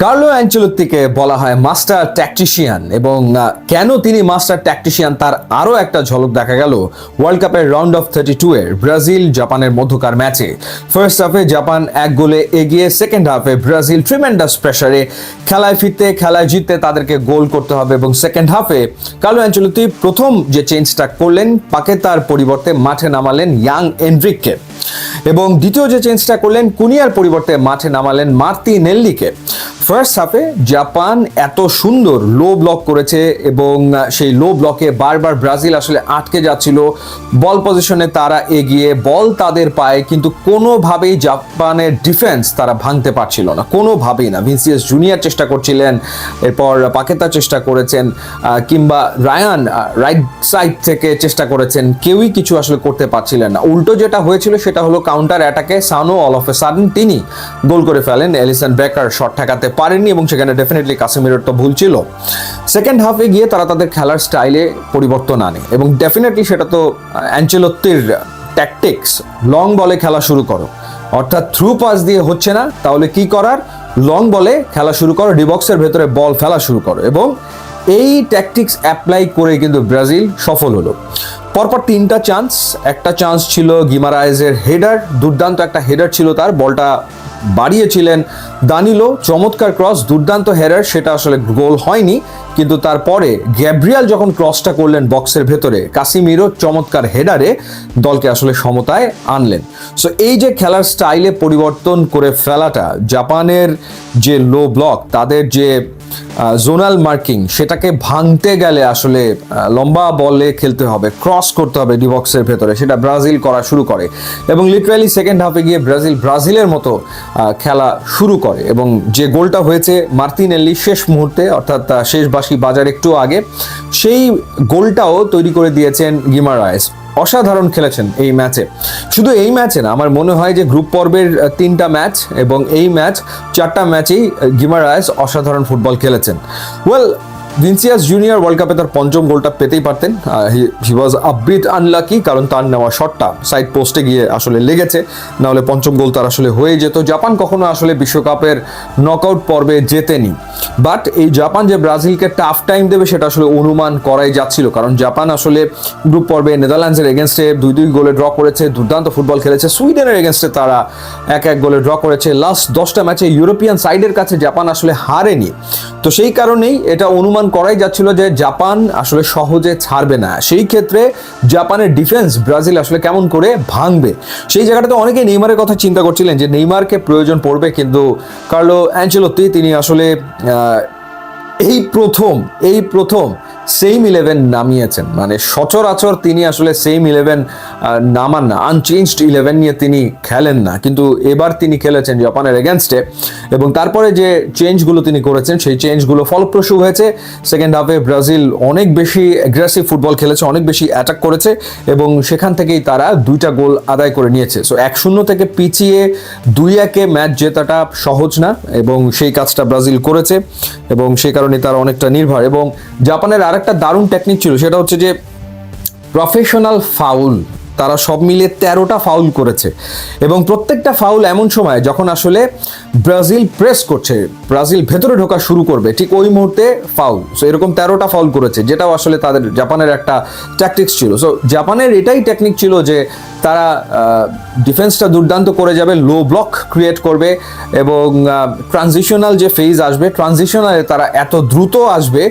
Carlo অ্যানচেলত্তিকে বলা হয় master tactician এবং কেন তিনি মাস্টার ট্যাকটিশিয়ান তার আরও একটা ঝলক দেখা গেল ওয়ার্ল্ড কাপের রাউন্ড অফ 32 এর ব্রাজিল জাপানের মধ্যকার ম্যাচে। ফার্স্ট হাফে জাপান 1 গোলে এগিয়ে, সেকেন্ড হাফে ব্রাজিল ট্রিমেন্ডাস প্রেসারে খেলায় ফিরতে খেলায় জিততে তাদেরকে গোল করতে হবে এবং সেকেন্ড হাফে কার্লো অ্যানচেলত্তি প্রথম যে চেঞ্জটা করলেন, পাকেতার পরিবর্তে মাঠে নামালেন ইয়াং এনরিককে এবং দ্বিতীয় যে চেঞ্জটা করলেন কুনিয়ার পরিবর্তে মাঠে নামালেন মার্তিনেল্লিকে। ফার্স্ট হাফে জাপান এত সুন্দর লো ব্লক করেছে এবং সেই লো ব্লকে বারবার ব্রাজিল আসলে আটকে যাচ্ছিল। বল পজিশনে তারা এগিয়ে, বল তাদের পায়ে, কিন্তু কোনোভাবেই জাপানের ডিফেন্স তারা ভাঙতে পারছিল না, কোনোভাবেই না। ভিনিসিয়াস জুনিয়র চেষ্টা করছিলেন, এরপর পাকেতা চেষ্টা করেছেন, কিংবা রায়ান রাইট সাইড থেকে চেষ্টা করেছেন, কেউই কিছু আসলে করতে পারছিলেন না। উল্টো যেটা হয়েছিল সেটা হলো কাউন্টার অ্যাটাকে সানো অল অফ এ সাডেন তিনি গোল করে ফেলেন। এলিসন বেকার শট ঠেকাতে পারেননি এবং সেখানে ডেফিনেটলি কাসেমিরোর তো ভুল ছিল। সেকেন্ড হাফে গিয়ে তারা তাদের খেলার স্টাইলে পরিবর্তন আনে এবং ডেফিনেটলি সেটা তো অ্যানচেলত্তির ট্যাকটিক্স। লং বলে খেলা শুরু করো, অর্থাৎ থ্রু পাস দিয়ে হচ্ছে না, তাহলে কি করার, লং বলে খেলা শুরু করো, ডিবক্সের ভেতরে বল ফেলা শুরু করো এবং এই ট্যাকটিক্স অ্যাপ্লাই করে কিন্তু ব্রাজিল সফল হলো। পরপর 3টা চান্স, একটা চান্স ছিল গিমারায়েজের হেডার, দুর্দান্ত একটা হেডার ছিল তার, বলটা বাড়িয়েছিলেন দানিলো, চমৎকার ক্রস, দুর্দান্ত হেডার, সেটা আসলে গোল হয়নি। কিন্তু তারপরে গ্যাব্রিয়াল যখন ক্রসটা করলেন বক্সের ভেতরে, কাসিমিরো চমৎকার হেডারে দলকে আসলে সমতায় আনলেন। সো এই যে খেলার স্টাইলে পরিবর্তন করে ফেলাটা, জাপানের যে লো ব্লক, তাদের যে জোনাল মার্কিং, সেটাকে ভাঙতে গেলে আসলে লম্বা বলে খেলতে হবে, ক্রস করতে হবে ডিবক্সের ভেতরে, সেটা ব্রাজিল করা শুরু করে এবং লিটারালি সেকেন্ড হাফে গিয়ে ব্রাজিলের মতো খেলা শুরু করে এবং যে গোলটা হয়েছে মার্তিনেল্লি শেষ মুহূর্তে, অর্থাৎ শেষ বাঁশি বাজার একটু আগে, সেই গোলটাও তৈরি করে দিয়েছেন গিমারায়েজ। অসাধারণ খেলেছেন এই ম্যাচে। শুধু এই ম্যাচে না, আমার মনে হয় যে গ্রুপ পর্বের 3টা ম্যাচ এবং এই ম্যাচ 4টা ম্যাচেই গিমারায়েজ অসাধারণ ফুটবল খেলেছেন। ওয়েল, ভিনিসিয়াস জুনিয়র ওয়ার্ল্ড কাপে তার 5ম গোলটা পেতেই পারতেন। হি ওয়াজ আ বিট আনলাকি, কারণ তার নেওয়া শটটা সাইড পোস্টে গিয়ে আসলে লেগেছে, নাহলে 5ম গোল তার আসলে হয়ে যেত। জাপান কখনো আসলে বিশ্বকাপের নকআউট পর্বে জেতেনি, বাট এই জাপান যে ব্রাজিলকে টাফ টাইম দেবে সেটা আসলে অনুমান করাই যাচ্ছিল, কারণ জাপান আসলে গ্রুপ পর্বে নেদারল্যান্ডসের এগেনস্টে 2-2 গোলে ড্র করেছে, দুর্দান্ত ফুটবল খেলেছে। সুইডেনের এগেনস্টে তারা 1-1 গোলে ড্র করেছে। লাস্ট 10টা ম্যাচে ইউরোপিয়ান সাইডের কাছে জাপান আসলে হারেনি। তো সেই কারণেই এটা অনুমান করাই যাচ্ছিল যে জাপান আসলে সহজে ছাড়বে না। সেই ক্ষেত্রে জাপানের ডিফেন্স ব্রাজিল আসলে কেমন করে ভাঙবে, সেই জায়গাটাতে অনেকে নেইমারের কথা চিন্তা করছিলেন যে নেইমারকে প্রয়োজন পড়বে, কিন্তু কার্লো অ্যানচেলত্তি তিনি আসলে এই প্রথম সেম 11 নামিয়েছেন। মানে সচরাচর তিনি আসলে সেম 11 নামান না, আনচেঞ্জড 11 নিয়ে তিনি খেলেন না, কিন্তু এবার তিনি খেলেছেন জাপানের এগেনস্টে এবং তারপরে যে চেঞ্জগুলো তিনি করেছেন সেই চেঞ্জগুলো ফলপ্রসূ হয়েছে। সেকেন্ড হাফে ব্রাজিল অনেক বেশি অ্যাগ্রেসিভ ফুটবল খেলেছে, অনেক বেশি অ্যাটাক করেছে এবং সেখান থেকেই তারা 2টা গোল আদায় করে নিয়েছে। সো 1-0 থেকে পিছিয়ে 2-1 ম্যাচ জেতাটা সহজ না এবং সেই কাজটা ব্রাজিল করেছে এবং সেই কারণে তারা অনেকটা নির্ভর। এবং জাপানের আরেকটা দারুণ টেকনিক ছিল, সেটা হচ্ছে যে প্রফেশনাল ফাউল। তারা সব মিলিয়ে 13টা ফাউল করেছে এবং প্রত্যেকটা ফাউল এমন সময় যখন আসলে ব্রাজিল প্রেস করছে, ব্রাজিল ভেতরে ঢোকা শুরু করবে, ঠিক ওই মুহূর্তে ফাউল। সো এরকম 13টা ফাউল করেছে, যেটাও আসলে তাদের জাপানের একটা ট্যাকটিক্স ছিল। সো জাপানের এটাই টেকনিক ছিল যে তারা ডিফেন্সটা দুর্দান্ত করে যাবে, লো ব্লক ক্রিয়েট করবে এবং ট্রানজিশনাল যে ফেজ আসবে, ট্রানজিশনালে তারা এত দ্রুত আসবে,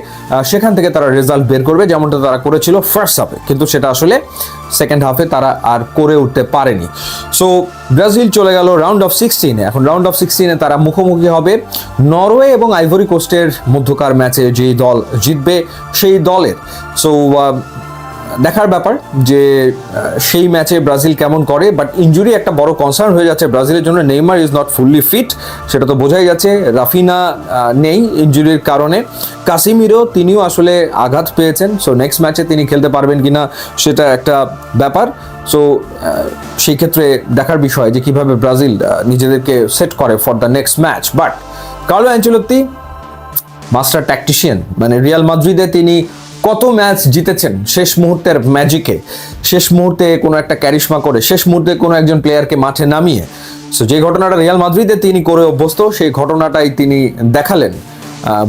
সেখান থেকে তারা রেজাল্ট বের করবে, যেমনটা তারা করেছিল ফার্স্ট হাফে, কিন্তু সেটা আসলে সেকেন্ড হাফে তারা আর করে উঠতে পারেনি। সো ব্রাজিল চলে গেল রাউন্ড অফ 16-এ। এখন রাউন্ড অফ 16-এ তারা মুখোমুখি হবে নরওয়ে এবং আইভরি কোস্টের মধ্যকার ম্যাচে যেই দল জিতবে সেই দলের। সো দেখার ব্যাপার যে সেই ম্যাচে ব্রাজিল কেমন করে, বাট ইনজুরি একটা বড় কনসার্ন হয়ে যাচ্ছে ব্রাজিলের জন্য। Neymar is not fully fit, সেটা তো বোঝাই যাচ্ছে। রাফিনা নেই ইনজুরির কারণে। কাসিমিরো তিনিও আসলে আঘাত পেয়েছেন, সো নেক্সট ম্যাচে তিনি খেলতে পারবেন কিনা সেটা একটা ব্যাপার। সো সেই ক্ষেত্রে দেখার বিষয় যে কিভাবে ব্রাজিল নিজেদেরকে সেট করে for the next match. But Carlo Ancelotti master tactician, মানে রিয়াল মাদ্রিদে তিনি কত ম্যাচ জিতেছেন শেষ মুহূর্তের ম্যাজিকে, শেষ মুহূর্তে কোনো একটা ক্যারিশমা করে, শেষ মুহূর্তে কোনো একজন প্লেয়ারকে মাঠে নামিয়ে। সো যে ঘটনাটা রিয়াল মাদ্রিদে তিনি করে অভ্যস্ত, সেই ঘটনাটাই তিনি দেখালেন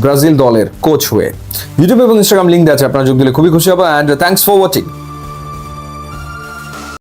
ব্রাজিল দলের কোচ হয়ে। ইউটিউব এবং ইনস্টাগ্রাম লিঙ্ক দেওয়া আছে, আপনারা যোগ দিলে খুবই খুশি হবো। And thanks for watching.